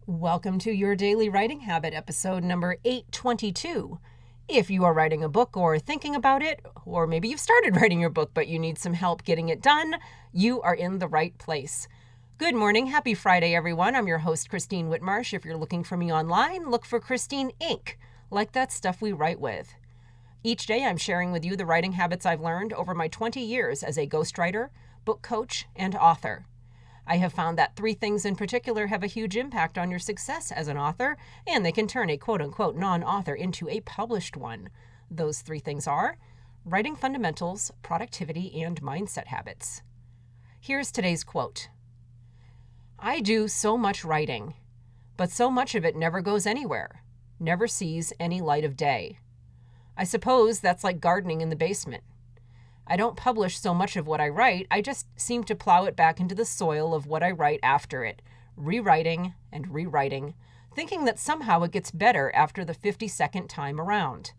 Welcome to Your Daily Writing Habit, episode number 822. If you are writing a book or thinking about it, or maybe you've started writing your book but you need some help getting it done, you are in the right place. Good morning. Happy Friday, everyone. I'm your host, Christine Whitmarsh. If you're looking for me online, look for Christine Inc., like that stuff we write with. Each day, I'm sharing with you the writing habits I've learned over my 20 years as a ghostwriter, book coach, and author. I have found that three things in particular have a huge impact on your success as an author, and they can turn a quote-unquote non-author into a published one. Those three things are writing fundamentals, productivity, and mindset habits. Here's today's quote. I do so much writing, but so much of it never goes anywhere, never sees any light of day. I suppose that's like gardening in the basement. I don't publish so much of what I write, I just seem to plow it back into the soil of what I write after it, rewriting and rewriting, thinking that somehow it gets better after the 52nd time around.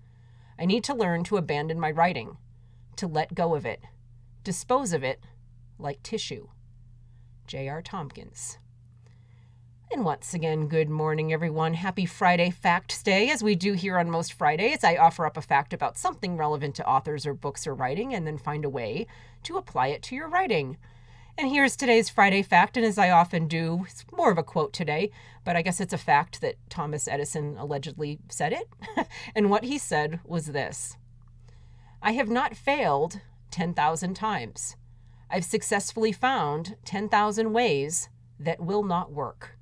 I need to learn to abandon my writing, to let go of it, dispose of it like tissue. J.R. Tompkins. And once again, good morning, everyone. Happy Friday Facts Day. As we do here on most Fridays, I offer up a fact about something relevant to authors or books or writing, and then find a way to apply it to your writing. And here's today's Friday fact, and as I often do, it's more of a quote today, but I guess it's a fact that Thomas Edison allegedly said it. And what he said was this: I have not failed 10,000 times. I've successfully found 10,000 ways that will not work.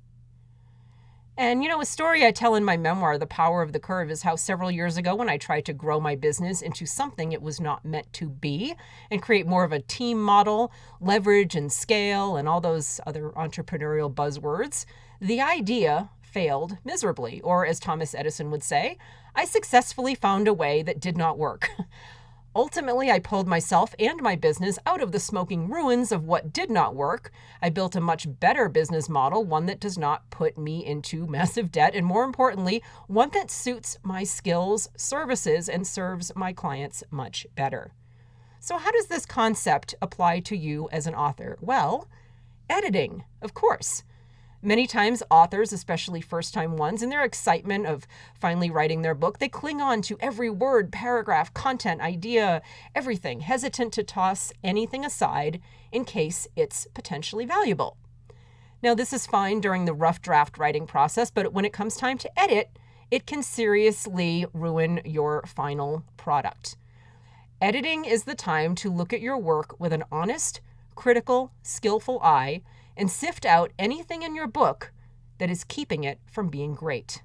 And a story I tell in my memoir, The Power of the Curve, is how several years ago when I tried to grow my business into something it was not meant to be and create more of a team model, leverage and scale, and all those other entrepreneurial buzzwords, the idea failed miserably. Or as Thomas Edison would say, I successfully found a way that did not work. Ultimately, I pulled myself and my business out of the smoking ruins of what did not work. I built a much better business model, one that does not put me into massive debt, and more importantly, one that suits my skills, services, and serves my clients much better. So how does this concept apply to you as an author? Well, editing, of course. Many times authors, especially first-time ones, in their excitement of finally writing their book, they cling on to every word, paragraph, content, idea, everything, hesitant to toss anything aside in case it's potentially valuable. Now, this is fine during the rough draft writing process, but when it comes time to edit, it can seriously ruin your final product. Editing is the time to look at your work with an honest, critical, skillful eye and sift out anything in your book that is keeping it from being great.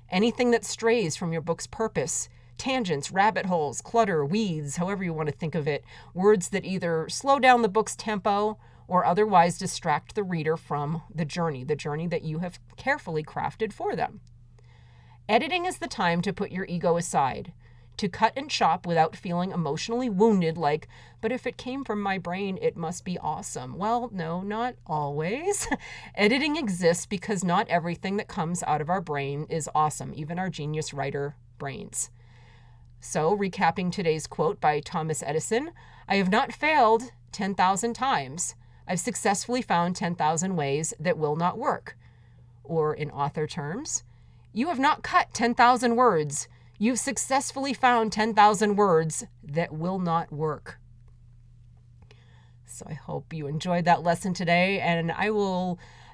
Anything that strays from your book's purpose, tangents, rabbit holes, clutter, weeds, however you want to think of it, words that either slow down the book's tempo or otherwise distract the reader from the journey that you have carefully crafted for them. Editing is the time to put your ego aside, to cut and chop without feeling emotionally wounded, like, but if it came from my brain, it must be awesome. Well, no, not always. Editing exists because not everything that comes out of our brain is awesome, even our genius writer brains. So, recapping today's quote by Thomas Edison, I have not failed 10,000 times. I've successfully found 10,000 ways that will not work. Or in author terms, you have not cut 10,000 words. You've successfully found 10,000 words that will not work. So I hope you enjoyed that lesson today, and I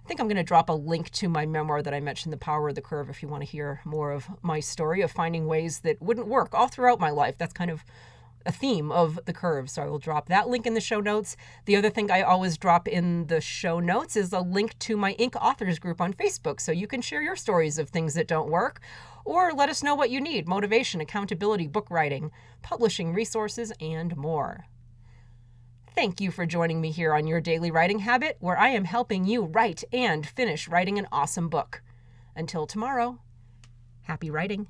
think I'm going to drop a link to my memoir that I mentioned, The Power of the Curve, if you want to hear more of my story of finding ways that wouldn't work all throughout my life. That's kind of a theme of the curve. So I will drop that link in the show notes. The other thing I always drop in the show notes is a link to my Inc. Authors group on Facebook, so you can share your stories of things that don't work, or let us know what you need: motivation, accountability, book writing, publishing resources, and more. Thank you for joining me here on Your Daily Writing Habit, where I am helping you write and finish writing an awesome book. Until tomorrow, happy writing.